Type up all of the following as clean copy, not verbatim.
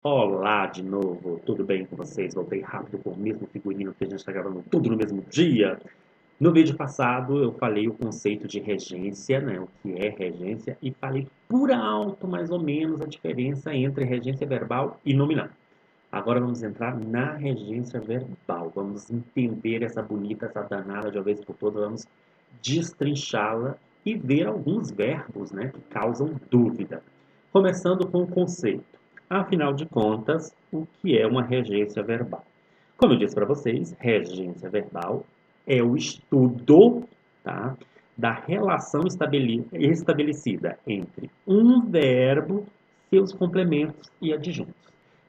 Olá de novo, tudo bem com vocês? Voltei rápido com o mesmo figurino que a gente está gravando tudo no mesmo dia. No vídeo passado eu falei o conceito de regência, né? O que é regência, e falei por alto mais ou menos a diferença entre regência verbal e nominal. Agora vamos entrar na regência verbal. Vamos entender essa bonita, essa danada de uma vez por todas, vamos destrinchá-la e ver alguns verbos, né, que causam dúvida. Começando com o conceito. Afinal de contas, o que é uma regência verbal? Como eu disse para vocês, regência verbal é o estudo, tá, da relação estabelecida entre um verbo, seus complementos e adjuntos.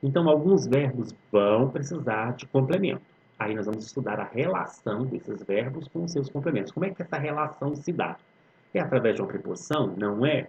Então, alguns verbos vão precisar de complemento. Aí nós vamos estudar a relação desses verbos com os seus complementos. Como é que essa relação se dá? É através de uma preposição? Não é?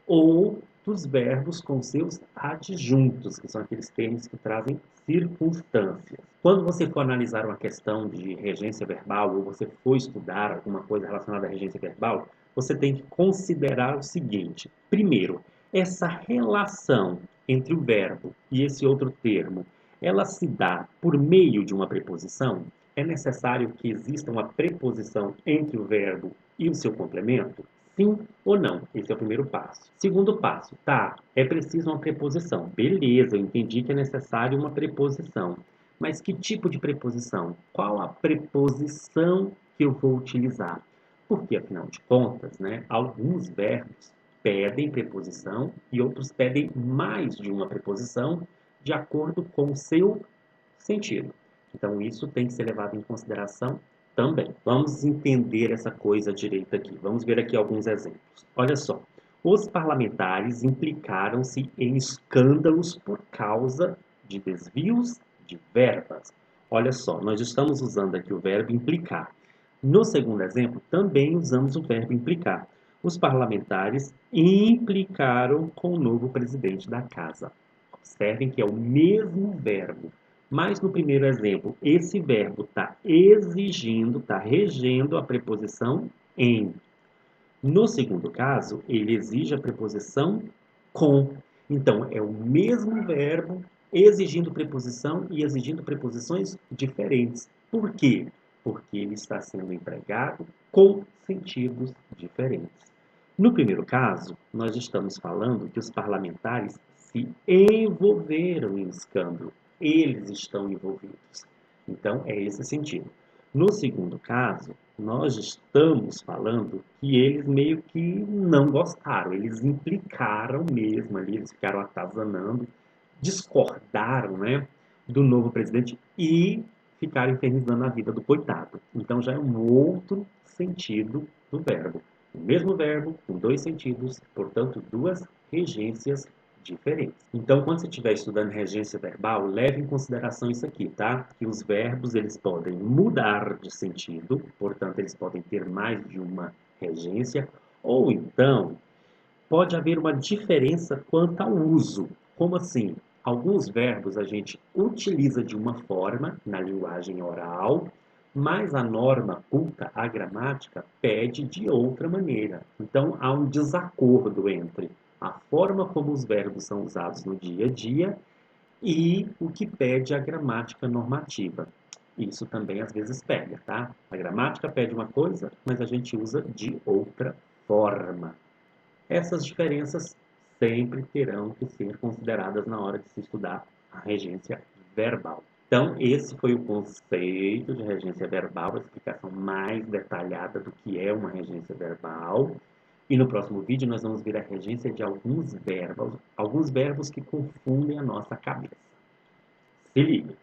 Ou dos verbos com seus adjuntos, que são aqueles termos que trazem circunstâncias. Quando você for analisar uma questão de regência verbal, ou você for estudar alguma coisa relacionada à regência verbal, você tem que considerar o seguinte: primeiro, essa relação entre o verbo e esse outro termo, ela se dá por meio de uma preposição? É necessário que exista uma preposição entre o verbo e o seu complemento? Sim ou não? Esse é o primeiro passo. Segundo passo, tá, é preciso uma preposição. Beleza, eu entendi que é necessário uma preposição. Mas que tipo de preposição? Qual a preposição que eu vou utilizar? Porque, afinal de contas, né, alguns verbos pedem preposição e outros pedem mais de uma preposição de acordo com o seu sentido. Então, isso tem que ser levado em consideração também. Vamos entender essa coisa direita aqui. Vamos ver aqui alguns exemplos. Olha só. Os parlamentares implicaram-se em escândalos por causa de desvios de verbas. Olha só, nós estamos usando aqui o verbo implicar. No segundo exemplo, também usamos o verbo implicar. Os parlamentares implicaram com o novo presidente da casa. Observem que é o mesmo verbo, mas no primeiro exemplo, esse verbo está exigindo, está regendo a preposição em. No segundo caso, ele exige a preposição com. Então, é o mesmo verbo exigindo preposição e exigindo preposições diferentes. Por quê? Porque ele está sendo empregado com sentidos diferentes. No primeiro caso, nós estamos falando que os parlamentares se envolveram em escândalo. Eles estão envolvidos. Então, é esse sentido. No segundo caso, nós estamos falando que eles meio que não gostaram, eles implicaram mesmo ali, eles ficaram atazanando, discordaram, né, do novo presidente e ficaram infernizando a vida do coitado. Então já é um outro sentido do verbo. O mesmo verbo, com dois sentidos, portanto, duas regências diferentes. Então, quando você estiver estudando regência verbal, leve em consideração isso aqui, tá? Que os verbos eles podem mudar de sentido, portanto, eles podem ter mais de uma regência, ou então pode haver uma diferença quanto ao uso. Como assim? Alguns verbos a gente utiliza de uma forma na linguagem oral, mas a norma culta, a gramática, pede de outra maneira. Então há um desacordo entre a forma como os verbos são usados no dia a dia e o que pede a gramática normativa. Isso também às vezes pega, tá? A gramática pede uma coisa, mas a gente usa de outra forma. Essas diferenças sempre terão que ser consideradas na hora de se estudar a regência verbal. Então, esse foi o conceito de regência verbal, a explicação mais detalhada do que é uma regência verbal. E no próximo vídeo nós vamos ver a regência de alguns verbos que confundem a nossa cabeça. Se liga!